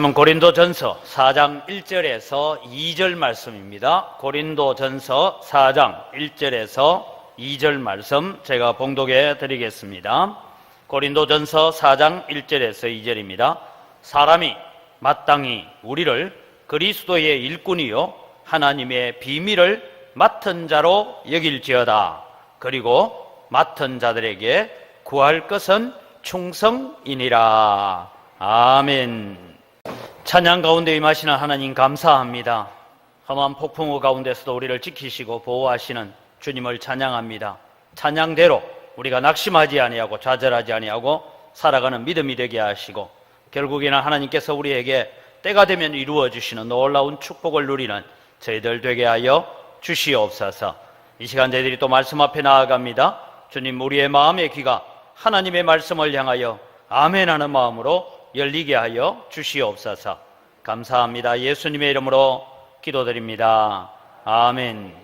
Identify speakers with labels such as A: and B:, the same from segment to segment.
A: 고린도전서 4장 1절에서 2절 말씀입니다. 고린도전서 4장 1절에서 2절 말씀 제가 봉독해 드리겠습니다. 고린도전서 4장 1절에서 2절입니다. 사람이 마땅히 우리를 그리스도의 일꾼이요 하나님의 비밀을 맡은 자로 여길지어다. 그리고 맡은 자들에게 구할 것은 충성이니라. 아멘. 찬양 가운데 임하시는 하나님 감사합니다. 험한 폭풍우 가운데서도 우리를 지키시고 보호하시는 주님을 찬양합니다. 찬양대로 우리가 낙심하지 아니하고 좌절하지 아니하고 살아가는 믿음이 되게 하시고 결국에는 하나님께서 우리에게 때가 되면 이루어 주시는 놀라운 축복을 누리는 저희들 되게 하여 주시옵소서. 이 시간 저희들이 또 말씀 앞에 나아갑니다. 주님, 우리의 마음의 귀가 하나님의 말씀을 향하여 아멘 하는 마음으로 열리게 하여 주시옵소서. 감사합니다. 예수님의 이름으로 기도드립니다. 아멘.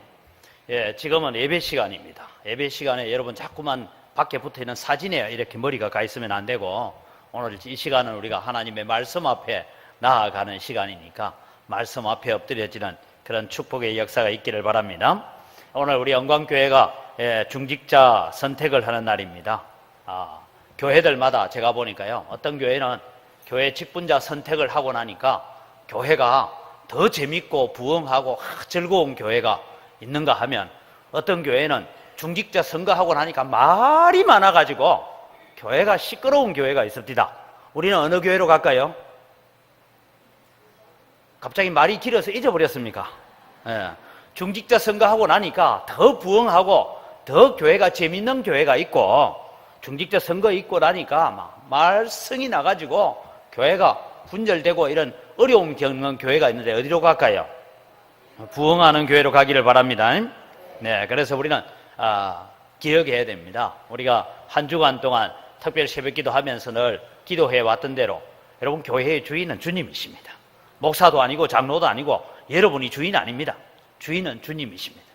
A: 지금은 예배 시간입니다. 예배 시간에 여러분 자꾸만 밖에 붙어있는 사진에 이렇게 머리가 가 있으면 안 되고, 오늘 이 시간은 우리가 하나님의 말씀 앞에 나아가는 시간이니까 말씀 앞에 엎드려지는 그런 축복의 역사가 있기를 바랍니다. 오늘 우리 영광교회가 중직자 선택을 하는 날입니다. 교회들마다 제가 보니까요, 어떤 교회는 교회 직분자 선택을 하고 나니까 교회가 더 재밌고 부흥하고 즐거운 교회가 있는가 하면, 어떤 교회는 중직자 선거하고 나니까 말이 많아가지고 교회가 시끄러운 교회가 있습니다. 우리는 어느 교회로 갈까요? 갑자기 말이 길어서 잊어버렸습니까? 중직자 선거하고 나니까 더 부흥하고 더 교회가 재밌는 교회가 있고, 중직자 선거 있고 나니까 막 말썽이 나가지고 교회가 분절되고 이런 어려움 겪는 교회가 있는데 어디로 갈까요? 부흥하는 교회로 가기를 바랍니다. 네, 그래서 우리는 기억해야 됩니다. 우리가 한 주간 동안 특별 새벽기도 하면서 늘 기도해 왔던 대로 여러분, 교회의 주인은 주님이십니다. 목사도 아니고 장로도 아니고 여러분이 주인 아닙니다. 주인은 주님이십니다.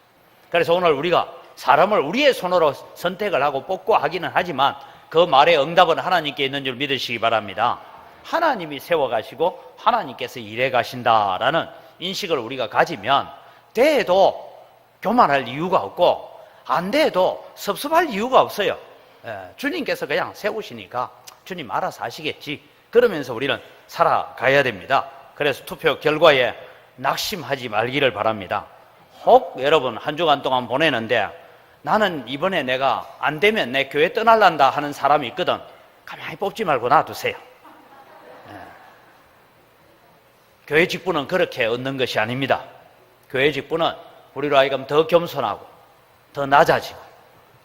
A: 그래서 오늘 우리가 사람을 우리의 손으로 선택을 하고 뽑고 하기는 하지만 그 말의 응답은 하나님께 있는 줄 믿으시기 바랍니다. 하나님이 세워가시고 하나님께서 일해 가신다라는 인식을 우리가 가지면 돼도 교만할 이유가 없고 안 돼도 섭섭할 이유가 없어요. 주님께서 그냥 세우시니까 주님 알아서 하시겠지, 그러면서 우리는 살아가야 됩니다. 그래서 투표 결과에 낙심하지 말기를 바랍니다. 혹 여러분 한 주간 동안 보내는데 나는 이번에 내가 안 되면 내 교회 떠날란다 하는 사람이 있거든. 가만히 뽑지 말고 놔두세요. 교회 직분은 그렇게 얻는 것이 아닙니다. 교회 직분은 우리로 하여금 더 겸손하고 더 낮아지고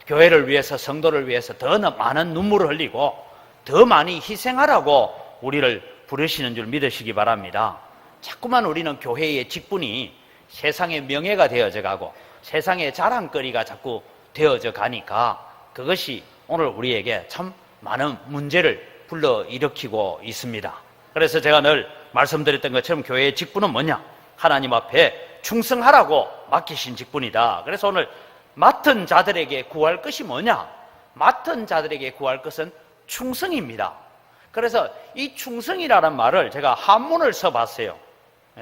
A: 교회를 위해서, 성도를 위해서 더 많은 눈물을 흘리고 더 많이 희생하라고 우리를 부르시는 줄 믿으시기 바랍니다. 자꾸만 우리는 교회의 직분이 세상의 명예가 되어져 가고 세상의 자랑거리가 자꾸 되어져 가니까 그것이 오늘 우리에게 참 많은 문제를 불러일으키고 있습니다. 그래서 제가 늘 말씀드렸던 것처럼 교회의 직분은 뭐냐? 하나님 앞에 충성하라고 맡기신 직분이다. 그래서 오늘 맡은 자들에게 구할 것이 뭐냐? 맡은 자들에게 구할 것은 충성입니다. 그래서 이 충성이라는 말을 제가 한문을 써봤어요.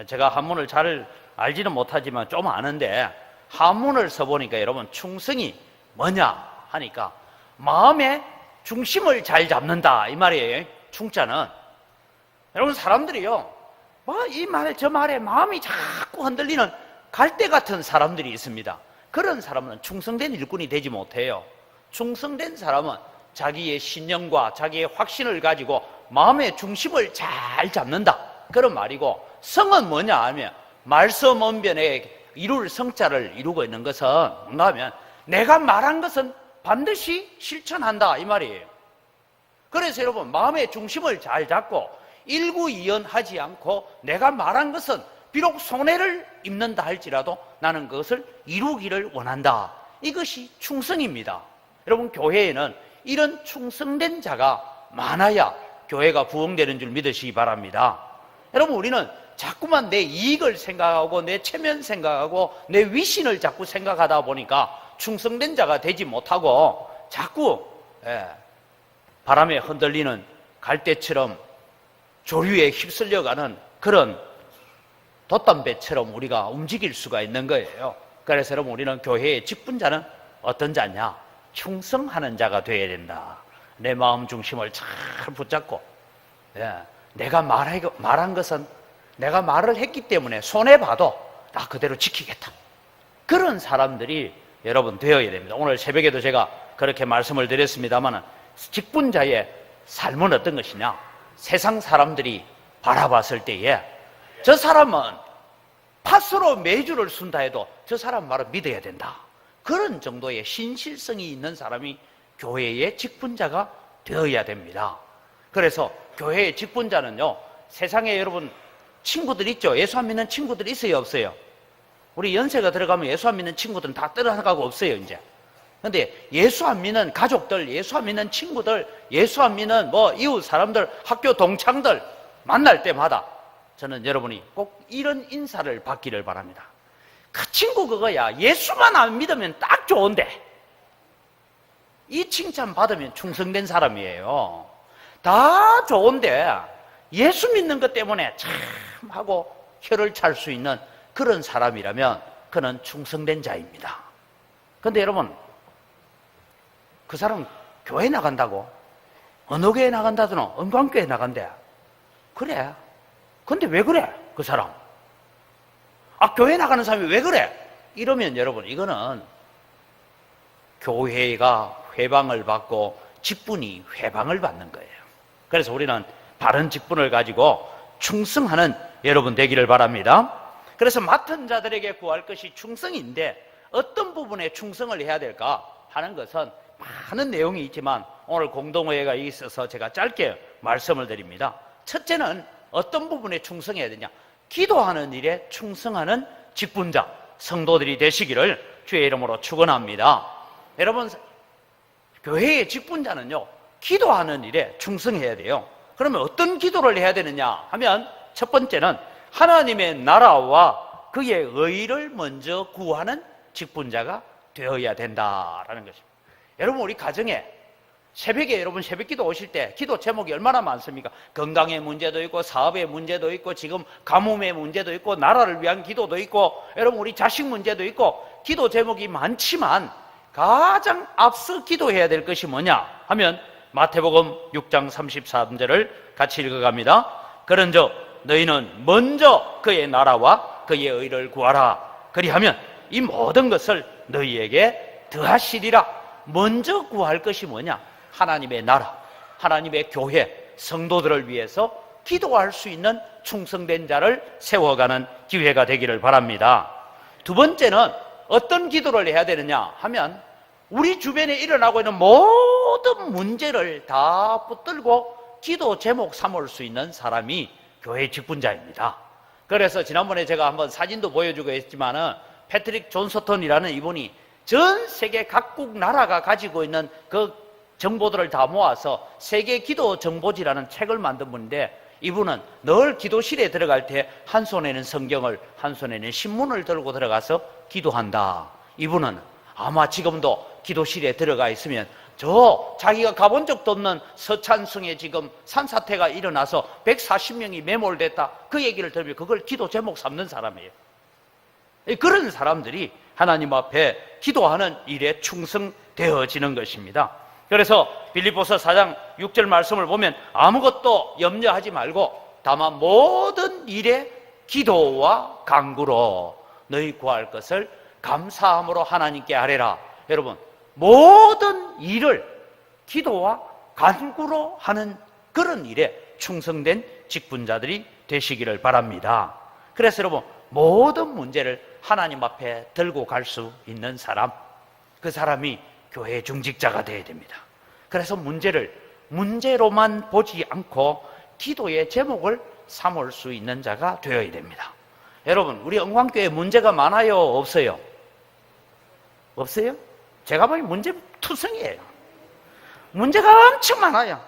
A: 제가 한문을 잘 알지는 못하지만 좀 아는데, 한문을 써보니까 여러분, 충성이 뭐냐 하니까 마음의 중심을 잘 잡는다 이 말이에요. 충자는 여러분, 사람들이요, 이 말 저 말에 마음이 자꾸 흔들리는 갈대 같은 사람들이 있습니다. 그런 사람은 충성된 일꾼이 되지 못해요. 충성된 사람은 자기의 신념과 자기의 확신을 가지고 마음의 중심을 잘 잡는다, 그런 말이고, 성은 뭐냐 하면 말씀 언변에 이룰 성자를 이루고 있는 것은 뭔가 하면 내가 말한 것은 반드시 실천한다 이 말이에요. 그래서 여러분, 마음의 중심을 잘 잡고 일구이연하지 않고 내가 말한 것은 비록 손해를 입는다 할지라도 나는 그것을 이루기를 원한다, 이것이 충성입니다. 여러분, 교회에는 이런 충성된 자가 많아야 교회가 부흥되는 줄 믿으시기 바랍니다. 여러분, 우리는 자꾸만 내 이익을 생각하고 내 체면 생각하고 내 위신을 자꾸 생각하다 보니까 충성된 자가 되지 못하고 자꾸 바람에 흔들리는 갈대처럼 조류에 휩쓸려가는 그런 돛담배처럼 우리가 움직일 수가 있는 거예요. 그래서 여러분, 우리는 교회의 직분자는 어떤 자냐? 충성하는 자가 되어야 된다. 내 마음 중심을 잘 붙잡고, 내가 말한 것은 내가 말을 했기 때문에 손해봐도 나 그대로 지키겠다. 그런 사람들이 여러분 되어야 됩니다. 오늘 새벽에도 제가 그렇게 말씀을 드렸습니다만, 직분자의 삶은 어떤 것이냐? 세상 사람들이 바라봤을 때에 저 사람은 팥으로 매주를 순다 해도 저 사람 말을 믿어야 된다. 그런 정도의 신실성이 있는 사람이 교회의 직분자가 되어야 됩니다. 그래서 교회의 직분자는요, 세상에 여러분 친구들 있죠? 예수 안 믿는 친구들 있어요, 없어요? 우리 연세가 들어가면 예수 안 믿는 친구들은 다 떠나가고 없어요, 이제. 근데 예수 안 믿는 가족들, 예수 안 믿는 친구들, 예수 안 믿는 이웃 사람들, 학교 동창들 만날 때마다 저는 여러분이 꼭 이런 인사를 받기를 바랍니다. 그 친구 그거야, 예수만 안 믿으면 딱 좋은데, 이 칭찬 받으면 충성된 사람이에요. 다 좋은데 예수 믿는 것 때문에 참 하고 혀를 찰 수 있는 그런 사람이라면 그는 충성된 자입니다. 그런데 여러분, 그 사람 교회 나간다고? 어느 교회 나간다더노? 은광교회 나간대. 그래. 근데 왜 그래? 그 사람. 교회 나가는 사람이 왜 그래? 이러면 여러분, 이거는 교회가 회방을 받고 직분이 회방을 받는 거예요. 그래서 우리는 바른 직분을 가지고 충성하는 여러분 되기를 바랍니다. 그래서 맡은 자들에게 구할 것이 충성인데 어떤 부분에 충성을 해야 될까 하는 것은 많은 내용이 있지만 오늘 공동회의가 있어서 제가 짧게 말씀을 드립니다. 첫째는 어떤 부분에 충성해야 되냐? 기도하는 일에 충성하는 직분자, 성도들이 되시기를 주의 이름으로 축원합니다. 여러분, 교회의 직분자는요, 기도하는 일에 충성해야 돼요. 그러면 어떤 기도를 해야 되느냐 하면 첫 번째는 하나님의 나라와 그의 의를 먼저 구하는 직분자가 되어야 된다라는 것입니다. 여러분, 우리 가정에 새벽에 여러분 새벽기도 오실 때 기도 제목이 얼마나 많습니까? 건강의 문제도 있고 사업의 문제도 있고 지금 가뭄의 문제도 있고 나라를 위한 기도도 있고 여러분 우리 자식 문제도 있고 기도 제목이 많지만 가장 앞서 기도해야 될 것이 뭐냐 하면 마태복음 6장 33절을 같이 읽어갑니다. 그런즉 너희는 먼저 그의 나라와 그의 의를 구하라. 그리하면 이 모든 것을 너희에게 더하시리라. 먼저 구할 것이 뭐냐? 하나님의 나라, 하나님의 교회, 성도들을 위해서 기도할 수 있는 충성된 자를 세워가는 기회가 되기를 바랍니다. 두 번째는 어떤 기도를 해야 되느냐 하면 우리 주변에 일어나고 있는 모든 문제를 다 붙들고 기도 제목 삼을 수 있는 사람이 교회 직분자입니다. 그래서 지난번에 제가 한번 사진도 보여주고 했지만은 패트릭 존 서턴이라는 이분이 전 세계 각국 나라가 가지고 있는 그 정보들을 다 모아서 세계 기도 정보지라는 책을 만든 분인데 이분은 늘 기도실에 들어갈 때 한 손에는 성경을 한 손에는 신문을 들고 들어가서 기도한다. 이분은 아마 지금도 기도실에 들어가 있으면 저 자기가 가본 적도 없는 서찬성에 지금 산사태가 일어나서 140명이 매몰됐다. 그 얘기를 들으면 그걸 기도 제목 삼는 사람이에요. 그런 사람들이 하나님 앞에 기도하는 일에 충성되어지는 것입니다. 그래서 빌립보서 4장 6절 말씀을 보면 아무것도 염려하지 말고 다만 모든 일에 기도와 간구로 너희 구할 것을 감사함으로 하나님께 아뢰라. 여러분, 모든 일을 기도와 간구로 하는 그런 일에 충성된 직분자들이 되시기를 바랍니다. 그래서 여러분, 모든 문제를 하나님 앞에 들고 갈 수 있는 사람, 그 사람이 교회 중직자가 되어야 됩니다. 그래서 문제를 문제로만 보지 않고 기도의 제목을 삼을 수 있는 자가 되어야 됩니다. 여러분, 우리 영광교회 문제가 많아요? 없어요? 없어요? 제가 보기엔 문제투성이에요. 문제가 엄청 많아요.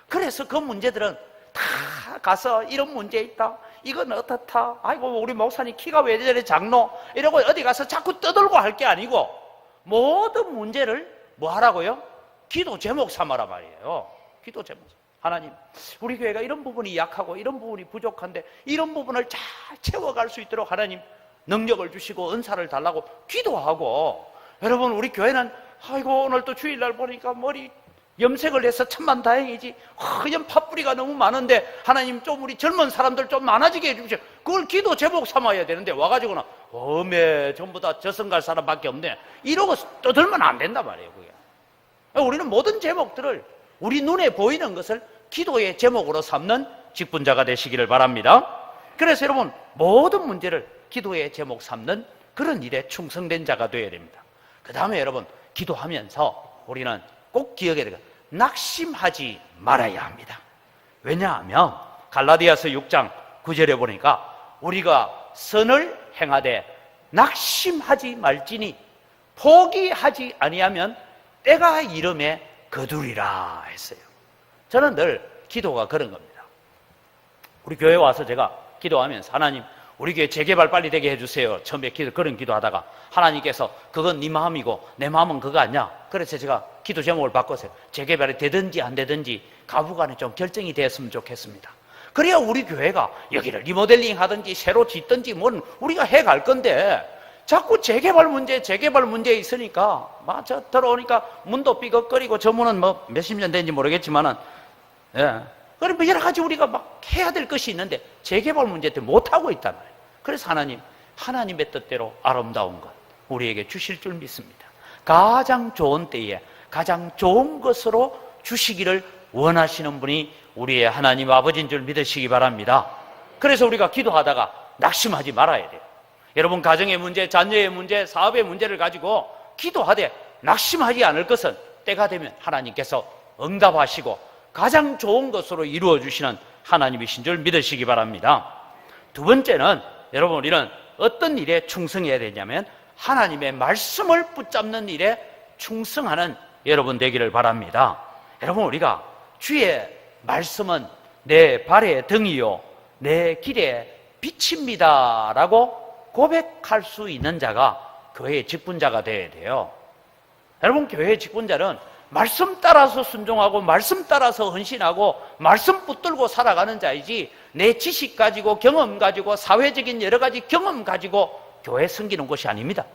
A: 그래서 그 문제들은 다 가서 이런 문제 있다, 이건 어떻다, 아이고 우리 목사님 키가 왜 저래 작노, 이러고 어디 가서 자꾸 떠들고 할 게 아니고 모든 문제를 뭐 하라고요? 기도 제목 삼아라 말이에요. 기도 제목. 하나님, 우리 교회가 이런 부분이 약하고 이런 부분이 부족한데 이런 부분을 잘 채워갈 수 있도록 하나님 능력을 주시고 은사를 달라고 기도하고, 여러분 우리 교회는 아이고 오늘 또 주일날 보니까 머리 염색을 해서 천만 다행이지 허연 팥뿌리가 너무 많은데 하나님 좀 우리 젊은 사람들 좀 많아지게 해주십시오. 그걸 기도 제목 삼아야 되는데 와가지고는 어메 전부 다 저승 갈 사람밖에 없네 이러고 떠들면 안 된단 말이에요. 그게 우리는 모든 제목들을 우리 눈에 보이는 것을 기도의 제목으로 삼는 직분자가 되시기를 바랍니다. 그래서 여러분 모든 문제를 기도의 제목 삼는 그런 일에 충성된 자가 되어야 됩니다. 그 다음에 여러분 기도하면서 우리는 꼭 기억해야 돼요. 낙심하지 말아야 합니다. 왜냐하면 갈라디아서 6장 9절에 보니까 우리가 선을 행하되 낙심하지 말지니 포기하지 아니하면 때가 이름에 거두리라 했어요. 저는 늘 기도가 그런 겁니다. 우리 교회 와서 제가 기도하면서 하나님 우리 교회 재개발 빨리 되게 해주세요. 처음에 그런 기도하다가 하나님께서 그건 네 마음이고 내 마음은 그거 아니야. 그래서 제가 기도 제목을 바꿨어요. 재개발이 되든지 안 되든지 가부간에 좀 결정이 됐으면 좋겠습니다. 그래야 우리 교회가 여기를 리모델링 하든지 새로 짓든지 뭔 우리가 해갈 건데 자꾸 재개발 문제 있으니까 막 저 들어오니까 문도 삐걱거리고 저 문은 뭐 몇십 년 된지 모르겠지만은 그러면 여러 가지 우리가 막 해야 될 것이 있는데 재개발 문제 때문에 못하고 있단 말이에요. 그래서 하나님의 뜻대로 아름다운 것 우리에게 주실 줄 믿습니다. 가장 좋은 때에 가장 좋은 것으로 주시기를 원하시는 분이 우리의 하나님 아버지인 줄 믿으시기 바랍니다. 그래서 우리가 기도하다가 낙심하지 말아야 돼요. 여러분 가정의 문제, 자녀의 문제, 사업의 문제를 가지고 기도하되 낙심하지 않을 것은 때가 되면 하나님께서 응답하시고 가장 좋은 것으로 이루어 주시는 하나님이신 줄 믿으시기 바랍니다. 두 번째는 여러분 우리는 어떤 일에 충성해야 되냐면 하나님의 말씀을 붙잡는 일에 충성하는 여러분 되기를 바랍니다. 여러분 우리가 주의 말씀은 내 발의 등이요 내 길의 빛입니다 라고 고백할 수 있는 자가 교회의 직분자가 되어야 돼요. 여러분 교회의 직분자는 말씀 따라서 순종하고 말씀 따라서 헌신하고 말씀 붙들고 살아가는 자이지 내 지식 가지고 경험 가지고 사회적인 여러 가지 경험 가지고 교회 섬기는 것이 아닙니다.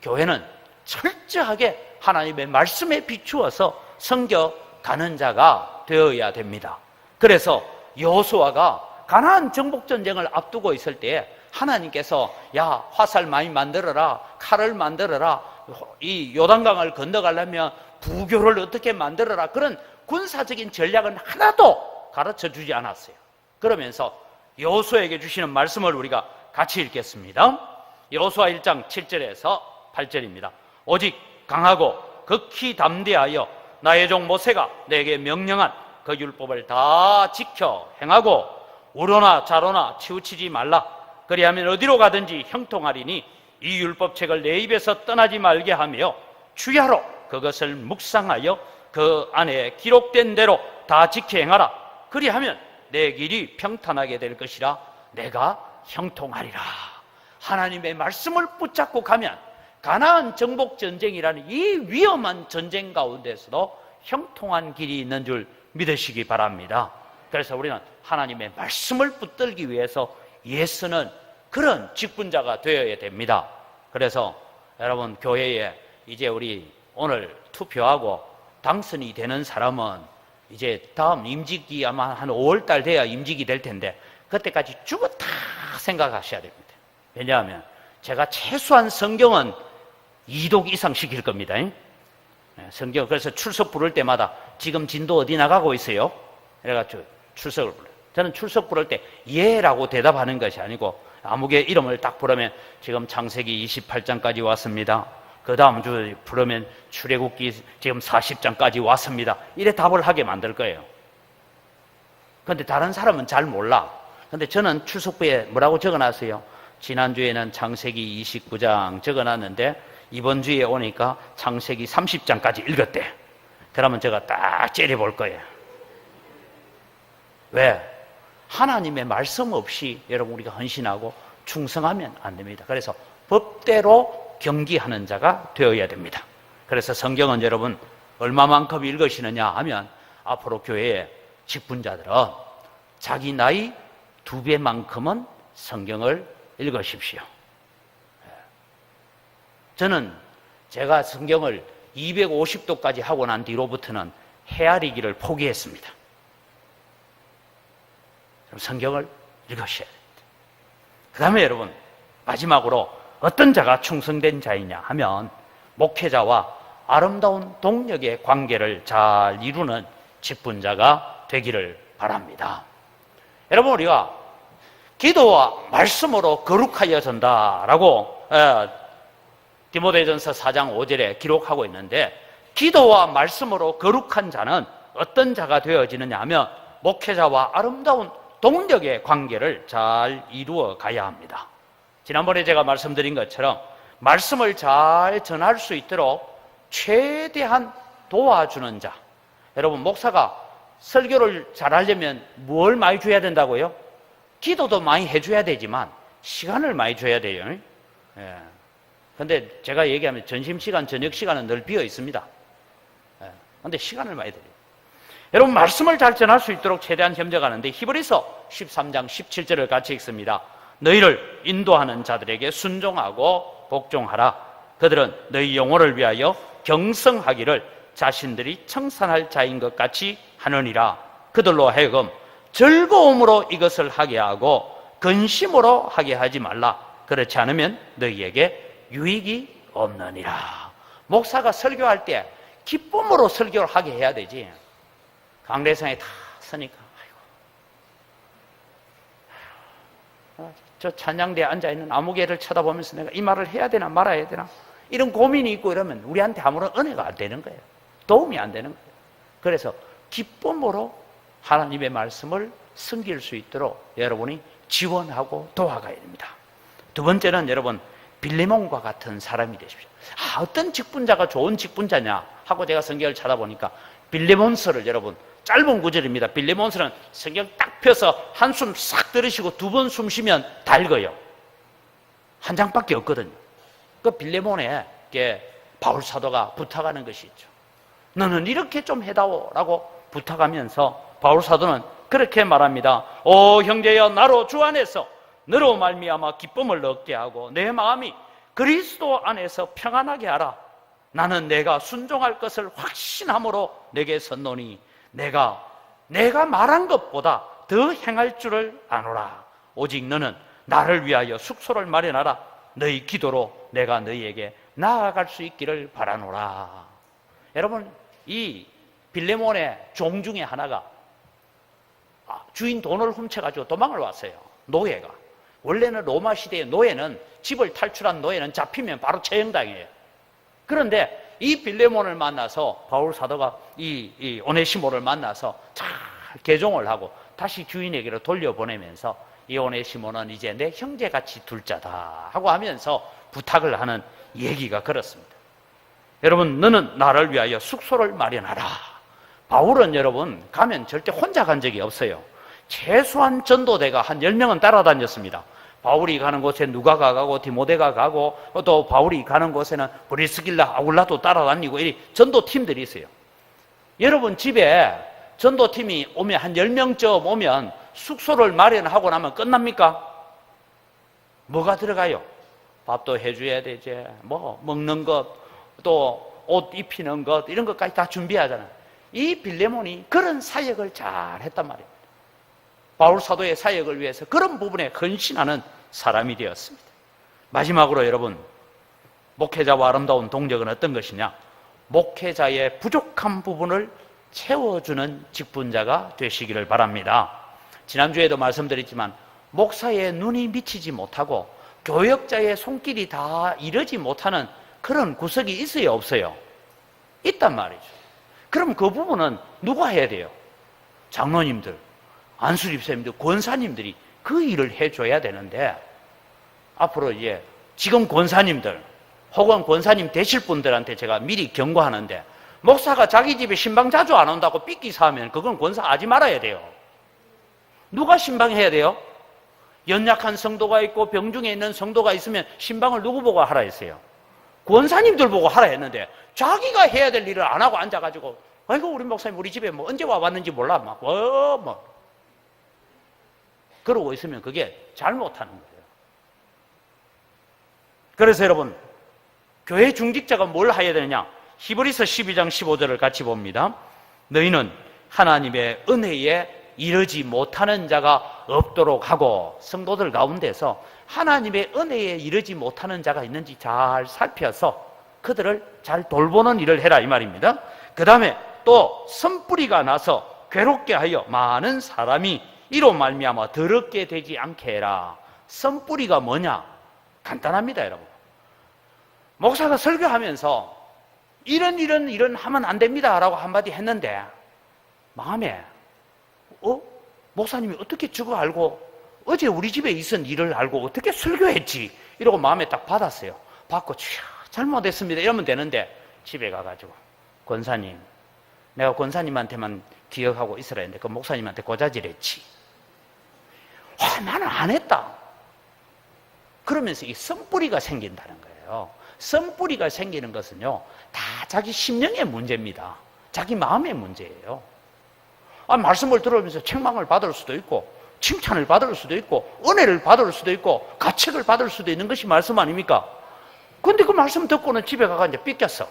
A: 교회는 철저하게 하나님의 말씀에 비추어서 섬겨가는 자가 되어야 됩니다. 그래서 여호수아가 가나안 정복 전쟁을 앞두고 있을 때 하나님께서 야 화살 많이 만들어라 칼을 만들어라 이 요단강을 건너가려면 부교를 어떻게 만들어라 그런 군사적인 전략은 하나도 가르쳐 주지 않았어요. 그러면서 여호수아에게 주시는 말씀을 우리가 같이 읽겠습니다. 여호수아 1장 7절에서 8절입니다. 오직 강하고 극히 담대하여 나의 종 모세가 내게 명령한 그 율법을 다 지켜 행하고 우로나 좌로나 치우치지 말라. 그리하면 어디로 가든지 형통하리니 이 율법책을 내 입에서 떠나지 말게 하며 주야로 그것을 묵상하여 그 안에 기록된 대로 다 지켜 행하라. 그리하면 내 길이 평탄하게 될 것이라 내가 형통하리라. 하나님의 말씀을 붙잡고 가면 가나안 정복 전쟁이라는 이 위험한 전쟁 가운데서도 형통한 길이 있는 줄 믿으시기 바랍니다. 그래서 우리는 하나님의 말씀을 붙들기 위해서 애쓰는 그런 직분자가 되어야 됩니다. 그래서 여러분 교회에 이제 우리 오늘 투표하고 당선이 되는 사람은 이제 다음 임직이 아마 한 5월달 돼야 임직이 될 텐데 그때까지 죽었다 생각하셔야 됩니다. 왜냐하면 제가 최소한 성경은 2독 이상 시킬 겁니다. 성경 그래서 출석 부를 때마다 지금 진도 어디 나가고 있어요? 그래가지고 출석을 불러요. 저는 출석 부를 때 예라고 대답하는 것이 아니고 아무개 이름을 딱 부르면 지금 창세기 28장까지 왔습니다. 그 다음 주 부르면 출애굽기 지금 40장까지 왔습니다. 이래 답을 하게 만들 거예요. 그런데 다른 사람은 잘 몰라. 근데 저는 출석부에 뭐라고 적어놨어요? 지난주에는 창세기 29장 적어놨는데 이번 주에 오니까 창세기 30장까지 읽었대. 그러면 제가 딱 째려볼 거예요. 왜? 하나님의 말씀 없이 여러분 우리가 헌신하고 충성하면 안 됩니다. 그래서 법대로 경기하는 자가 되어야 됩니다. 그래서 성경은 여러분 얼마만큼 읽으시느냐 하면 앞으로 교회에 직분자들은 자기 나이 2배만큼은 성경을 읽으십시오. 저는 제가 성경을 250도까지 하고 난 뒤로부터는 헤아리기를 포기했습니다. 성경을 읽으셔야 됩니다. 그 다음에 여러분, 마지막으로 어떤 자가 충성된 자이냐 하면 목회자와 아름다운 동력의 관계를 잘 이루는 직분자가 되기를 바랍니다. 여러분, 우리가 기도와 말씀으로 거룩하여 전다라고 디모데전서 4장 5절에 기록하고 있는데, 기도와 말씀으로 거룩한 자는 어떤 자가 되어지느냐 하면 목회자와 아름다운 동력의 관계를 잘 이루어 가야 합니다. 지난번에 제가 말씀드린 것처럼 말씀을 잘 전할 수 있도록 최대한 도와주는 자. 여러분, 목사가 설교를 잘하려면 뭘 많이 줘야 된다고요? 기도도 많이 해줘야 되지만 시간을 많이 줘야 돼요. 근데 제가 얘기하면 점심시간, 저녁시간은 늘 비어 있습니다. 근데 시간을 많이 드려요. 여러분, 말씀을 잘 전할 수 있도록 최대한 협력하는데 히브리서 13장 17절을 같이 읽습니다. 너희를 인도하는 자들에게 순종하고 복종하라. 그들은 너희 영혼을 위하여 경성하기를 자신들이 청산할 자인 것 같이 하느니라. 그들로 하여금 즐거움으로 이것을 하게 하고 근심으로 하게 하지 말라. 그렇지 않으면 너희에게 유익이 없느니라. 목사가 설교할 때 기쁨으로 설교를 하게 해야 되지. 강대상에 다 서니까 저 찬양대에 앉아있는 아무개를 쳐다보면서 내가 이 말을 해야 되나 말아야 되나 이런 고민이 있고 이러면 우리한테 아무런 은혜가 안 되는 거예요. 도움이 안 되는 거예요. 그래서 기쁨으로 하나님의 말씀을 섬길 수 있도록 여러분이 지원하고 도와가야 됩니다. 두 번째는 여러분, 빌레몬과 같은 사람이 되십시오. 어떤 직분자가 좋은 직분자냐 하고 제가 성경을 찾아보니까 빌레몬서를, 여러분, 짧은 구절입니다. 빌레몬서는 성경 딱 펴서 한숨 싹 들으시고 2번 숨 쉬면 다 읽어요. 한 장밖에 없거든요. 그 빌레몬에게 바울 사도가 부탁하는 것이 있죠. 너는 이렇게 좀 해다오 라고 부탁하면서 바울 사도는 그렇게 말합니다. 오 형제여, 나로 주 안에서 너로 말미암아 기쁨을 얻게 하고 내 마음이 그리스도 안에서 평안하게 하라. 나는 내가 순종할 것을 확신함으로 내게 섰노니 내가 말한 것보다 더 행할 줄을 아노라. 오직 너는 나를 위하여 숙소를 마련하라. 너희 기도로 내가 너희에게 나아갈 수 있기를 바라노라. 여러분, 이 빌레몬의 종 중에 하나가 주인 돈을 훔쳐가지고 도망을 왔어요. 노예가. 원래는 로마 시대의 노예는, 집을 탈출한 노예는 잡히면 바로 처형당해요. 그런데 이 빌레몬을 만나서 바울 사도가 이 오네시모를 만나서 잘 개종을 하고 다시 주인에게로 돌려보내면서 이 오네시모는 이제 내 형제같이 둘 자다 하고 하면서 부탁을 하는 얘기가 그렇습니다. 여러분, 너는 나를 위하여 숙소를 마련하라. 바울은 여러분 가면 절대 혼자 간 적이 없어요. 최소한 전도대가 한 10명은 따라다녔습니다. 바울이 가는 곳에 누가가 가고 디모데가 가고 또 바울이 가는 곳에는 브리스길라, 아굴라도 따라다니고 이 전도팀들이 있어요. 여러분 집에 전도팀이 오면 한 10명쯤 오면 숙소를 마련하고 나면 끝납니까? 뭐가 들어가요? 밥도 해줘야 되지, 뭐 먹는 것, 또 옷 입히는 것, 이런 것까지 다 준비하잖아요. 이 빌레몬이 그런 사역을 잘 했단 말이에요. 바울 사도의 사역을 위해서 그런 부분에 헌신하는 사람이 되었습니다. 마지막으로 여러분, 목회자와 아름다운 동력은 어떤 것이냐? 목회자의 부족한 부분을 채워주는 직분자가 되시기를 바랍니다. 지난주에도 말씀드렸지만 목사의 눈이 미치지 못하고 교역자의 손길이 다 이르지 못하는 그런 구석이 있어요, 없어요? 있단 말이죠. 그럼 그 부분은 누가 해야 돼요? 장로님들, 안수집사님들, 권사님들이 그 일을 해줘야 되는데, 앞으로 이제 지금 권사님들 혹은 권사님 되실 분들한테 제가 미리 경고하는데, 목사가 자기 집에 신방 자주 안 온다고 삐끼 사면 그건 권사하지 말아야 돼요. 누가 신방해야 돼요? 연약한 성도가 있고 병중에 있는 성도가 있으면 신방을 누구 보고 하라 했어요? 권사님들 보고 하라 했는데 자기가 해야 될 일을 안 하고 앉아가지고 아이고, 우리 목사님 우리 집에 뭐 언제 와봤는지 몰라. 그러고 있으면 그게 잘못하는 거예요. 그래서 여러분, 교회 중직자가 뭘 해야 되느냐? 히브리서 12장 15절을 같이 봅니다. 너희는 하나님의 은혜에 이르지 못하는 자가 없도록 하고, 성도들 가운데서 하나님의 은혜에 이르지 못하는 자가 있는지 잘 살펴서 그들을 잘 돌보는 일을 해라, 이 말입니다. 그 다음에 또 선뿌리가 나서 괴롭게 하여 많은 사람이 이로 말미암아 더럽게 되지 않게 해라. 선뿌리가 뭐냐? 간단합니다, 여러분. 목사가 설교하면서 이런 하면 안 됩니다 라고 한마디 했는데 마음에 목사님이 어떻게 저거 알고 어제 우리 집에 있은 일을 알고 어떻게 설교했지? 이러고 마음에 딱 받았어요. 받고 잘못했습니다 이러면 되는데, 집에 가가지고 권사님, 내가 권사님한테만 기억하고 있으라 했는데 그 목사님한테 고자질했지. 나는 안 했다. 그러면서 이 선뿌리가 생긴다는 거예요. 선뿌리가 생기는 것은요, 다 자기 심령의 문제입니다. 자기 마음의 문제예요. 말씀을 들으면서 책망을 받을 수도 있고, 칭찬을 받을 수도 있고, 은혜를 받을 수도 있고, 가책을 받을 수도 있는 것이 말씀 아닙니까? 근데 그 말씀 듣고는 집에 가서 이제 삐꼈어.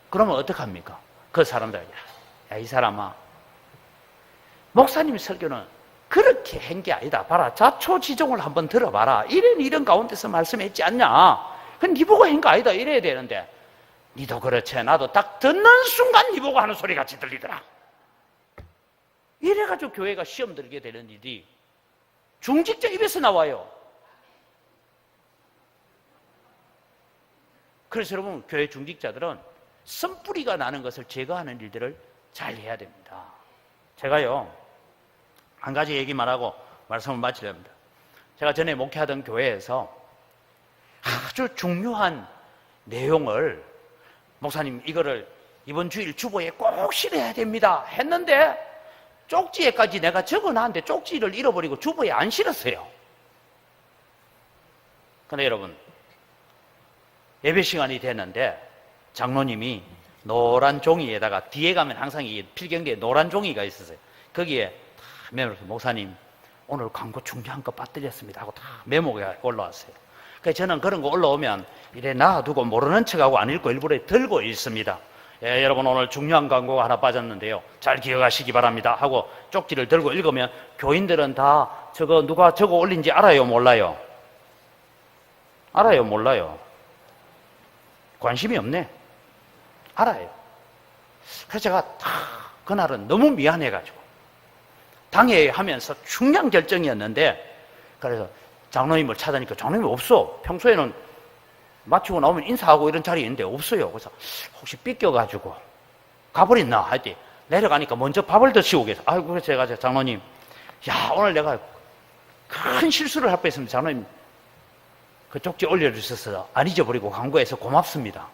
A: 그러면 어떡합니까? 그 사람들, 야, 이 사람아, 목사님 설교는 그렇게 한 게 아니다. 봐라, 자초지종을 한번 들어봐라. 이런 가운데서 말씀했지 않냐? 그건 네 보고 한 거 아니다. 이래야 되는데, 니도 그렇지. 나도 딱 듣는 순간 네 보고 하는 소리 같이 들리더라. 이래가지고 교회가 시험 들게 되는 일이 중직자 입에서 나와요. 그래서 여러분, 교회 중직자들은 선뿌리가 나는 것을 제거하는 일들을 잘 해야 됩니다. 제가요, 한 가지 얘기만 하고 말씀을 마치렵니다. 제가 전에 목회하던 교회에서 아주 중요한 내용을, 목사님 이거를 이번 주일 주보에 꼭 실어야 됩니다 했는데, 쪽지에까지 내가 적어놨는데 쪽지를 잃어버리고 주보에 안 실었어요. 근데 여러분, 예배 시간이 됐는데 장로님이 노란 종이에다가, 뒤에 가면 항상 이 필경기에 노란 종이가 있었어요. 거기에 다 메모해서, 목사님 오늘 광고 중요한 거 빠뜨렸습니다 하고 다 메모가 올라왔어요. 그래서 저는 그런 거 올라오면 이래 놔두고 모르는 척하고 안 읽고 일부러 들고 있습니다. 예, 여러분 오늘 중요한 광고가 하나 빠졌는데요, 잘 기억하시기 바랍니다 하고 쪽지를 들고 읽으면 교인들은 다 저거 누가 적어 올린지 알아요, 몰라요? 알아요, 몰라요? 관심이 없네. 알아요. 그래서 제가 그날은 너무 미안해가지고 당회 하면서 중요한 결정이었는데, 그래서 장로님을 찾으니까 장로님이 없어. 평소에는 마치고 나오면 인사하고 이런 자리에 있는데 없어요. 그래서 혹시 삐껴가지고 가버렸나 하더니 내려가니까 먼저 밥을 드시고 계세요. 아이고, 그래서 제가 장로님, 야, 오늘 내가 큰 실수를 할 뻔했습니다. 장로님, 그 쪽지 올려주셔서 안 잊어버리고 광고해서 고맙습니다.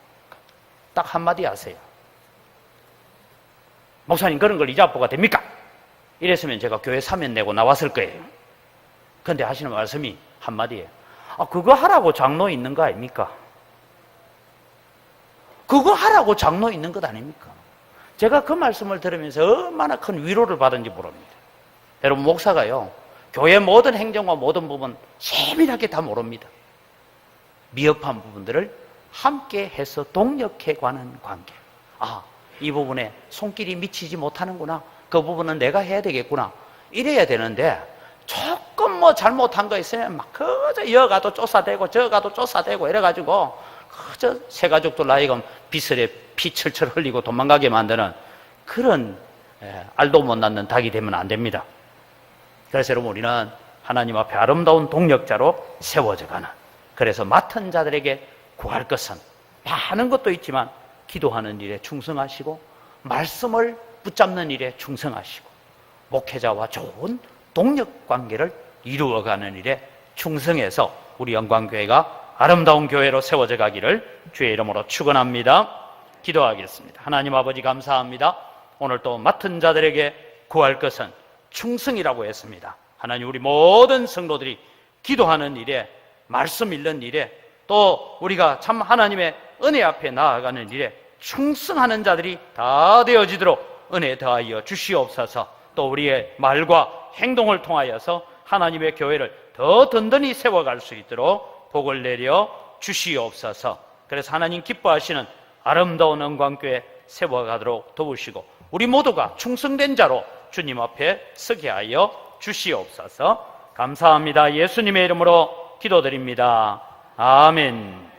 A: 딱 한마디 하세요. 목사님, 그런 걸 이자포가 됩니까? 이랬으면 제가 교회 사면 내고 나왔을 거예요. 그런데 하시는 말씀이 한마디예요. 그거 하라고 장로 있는 거 아닙니까? 그거 하라고 장로 있는 것 아닙니까? 제가 그 말씀을 들으면서 얼마나 큰 위로를 받은지 모릅니다. 여러분, 목사가요, 교회 모든 행정과 모든 부분 세밀하게 다 모릅니다. 미흡한 부분들을 함께 해서 동력해 가는 관계. 이 부분에 손길이 미치지 못하는구나. 그 부분은 내가 해야 되겠구나. 이래야 되는데, 조금 잘못한 거 있으면 막 그저 여가도 쫓아대고 저가도 쫓아대고 이래가지고 그저 새 가족들 나이가 비슬에 피 철철 흘리고 도망가게 만드는 그런 알도 못 낳는 닭이 되면 안 됩니다. 그래서 여러분, 우리는 하나님 앞에 아름다운 동력자로 세워져 가는, 그래서 맡은 자들에게 구할 것은 많은 것도 있지만 기도하는 일에 충성하시고 말씀을 붙잡는 일에 충성하시고 목회자와 좋은 동력 관계를 이루어가는 일에 충성해서 우리 영광교회가 아름다운 교회로 세워져 가기를 주의 이름으로 축원합니다. 기도하겠습니다. 하나님 아버지, 감사합니다. 오늘 또 맡은 자들에게 구할 것은 충성이라고 했습니다. 하나님, 우리 모든 성도들이 기도하는 일에, 말씀 읽는 일에, 또 우리가 참 하나님의 은혜 앞에 나아가는 일에 충성하는 자들이 다 되어지도록 은혜 더하여 주시옵소서. 또 우리의 말과 행동을 통하여서 하나님의 교회를 더 든든히 세워갈 수 있도록 복을 내려 주시옵소서. 그래서 하나님 기뻐하시는 아름다운 영광교회 세워가도록 도우시고 우리 모두가 충성된 자로 주님 앞에 서게 하여 주시옵소서. 감사합니다. 예수님의 이름으로 기도드립니다. 아멘.